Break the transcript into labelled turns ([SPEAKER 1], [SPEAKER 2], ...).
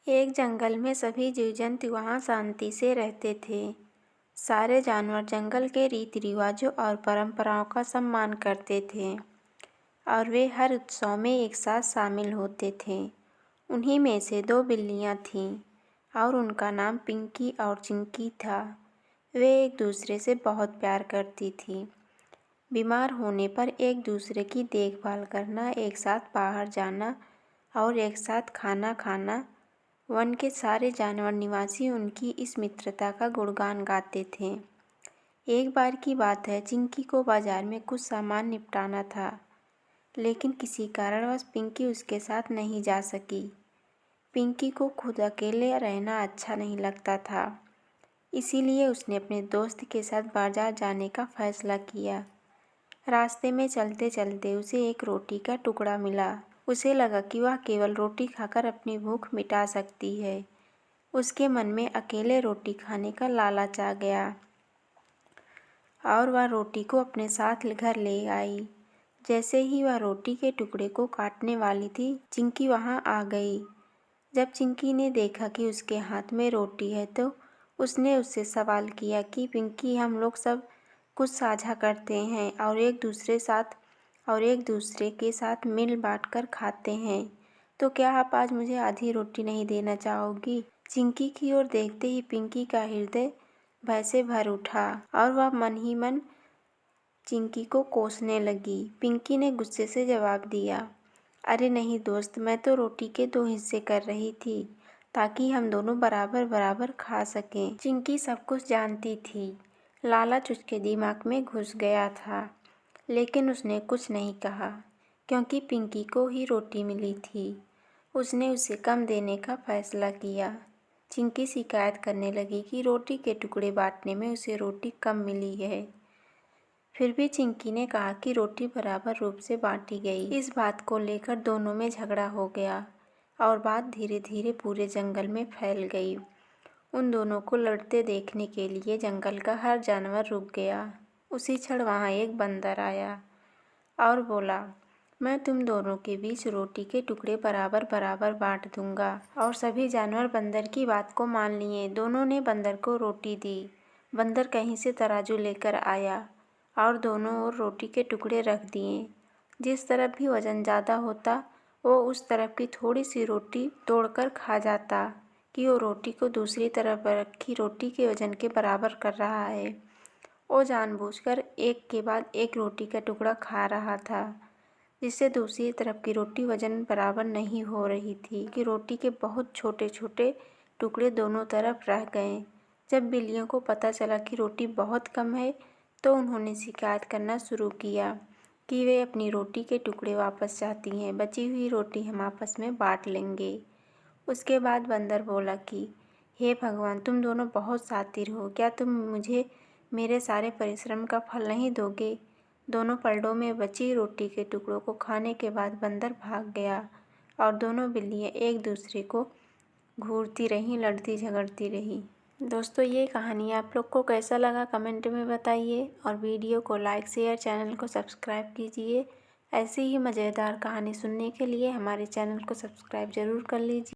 [SPEAKER 1] एक जंगल में सभी जीव जंतु वहाँ शांति से रहते थे। सारे जानवर जंगल के रीति रिवाजों और परंपराओं का सम्मान करते थे और वे हर उत्सव में एक साथ शामिल होते थे। उन्हीं में से दो बिल्लियाँ थीं और उनका नाम पिंकी और चिंकी था। वे एक दूसरे से बहुत प्यार करती थीं। बीमार होने पर एक दूसरे की देखभाल करना, एक साथ बाहर जाना और एक साथ खाना खाना, वन के सारे जानवर निवासी उनकी इस मित्रता का गुणगान गाते थे। एक बार की बात है, चिंकी को बाजार में कुछ सामान निपटाना था, लेकिन किसी कारणवश पिंकी उसके साथ नहीं जा सकी। पिंकी को खुद अकेले रहना अच्छा नहीं लगता था, इसीलिए उसने अपने दोस्त के साथ बाजार जाने का फैसला किया। रास्ते में चलते चलते उसे एक रोटी का टुकड़ा मिला। उसे लगा कि वह केवल रोटी खाकर अपनी भूख मिटा सकती है। उसके मन में अकेले रोटी खाने का लालच आ गया और वह रोटी को अपने साथ घर ले आई। जैसे ही वह रोटी के टुकड़े को काटने वाली थी, चिंकी वहाँ आ गई। जब चिंकी ने देखा कि उसके हाथ में रोटी है तो उसने उससे सवाल किया कि पिंकी, हम लोग सब कुछ साझा करते हैं और एक दूसरे के साथ मिल बांट कर खाते हैं, तो क्या आप आज मुझे आधी रोटी नहीं देना चाहोगी? चिंकी की ओर देखते ही पिंकी का हृदय भय से भर उठा और वह मन ही मन चिंकी को कोसने लगी। पिंकी ने गुस्से से जवाब दिया, अरे नहीं दोस्त, मैं तो रोटी के 2 हिस्से कर रही थी ताकि हम दोनों बराबर बराबर खा सकें। चिंकी सब कुछ जानती थी। लालच उसके दिमाग में घुस गया था, लेकिन उसने कुछ नहीं कहा क्योंकि पिंकी को ही रोटी मिली थी। उसने उसे कम देने का फैसला किया। चिंकी शिकायत करने लगी कि रोटी के टुकड़े बांटने में उसे रोटी कम मिली है। फिर भी चिंकी ने कहा कि रोटी बराबर रूप से बांटी गई। इस बात को लेकर दोनों में झगड़ा हो गया और बात धीरे धीरे पूरे जंगल में फैल गई। उन दोनों को लड़ते देखने के लिए जंगल का हर जानवर रुक गया। उसी क्षण वहाँ एक बंदर आया और बोला, मैं तुम दोनों के बीच रोटी के टुकड़े बराबर बराबर बांट दूंगा। और सभी जानवर बंदर की बात को मान लिए। दोनों ने बंदर को रोटी दी। बंदर कहीं से तराजू लेकर आया और दोनों ओर रोटी के टुकड़े रख दिए। जिस तरफ भी वजन ज़्यादा होता, वो उस तरफ की थोड़ी सी रोटी तोड़कर खा जाता कि वो रोटी को दूसरी तरफ रखी रोटी के वजन के बराबर कर रहा है। वो जानबूझकर एक के बाद एक रोटी का टुकड़ा खा रहा था, जिससे दूसरी तरफ की रोटी वजन बराबर नहीं हो रही थी कि रोटी के बहुत छोटे छोटे टुकड़े दोनों तरफ रह गए। जब बिल्लियों को पता चला कि रोटी बहुत कम है, तो उन्होंने शिकायत करना शुरू किया कि वे अपनी रोटी के टुकड़े वापस चाहती हैं। बची हुई रोटी हम आपस में बांट लेंगे। उसके बाद बंदर बोला कि हे भगवान, तुम दोनों बहुत शातिर हो। क्या तुम मुझे मेरे सारे परिश्रम का फल नहीं दोगे? दोनों पलड़ों में बची रोटी के टुकड़ों को खाने के बाद बंदर भाग गया और दोनों बिल्लियाँ एक दूसरे को घूरती रहीं, लड़ती झगड़ती रहीं। दोस्तों, ये कहानी आप लोग को कैसा लगा कमेंट में बताइए और वीडियो को लाइक, शेयर, चैनल को सब्सक्राइब कीजिए। ऐसी ही मज़ेदार कहानी सुनने के लिए हमारे चैनल को सब्सक्राइब ज़रूर कर लीजिए।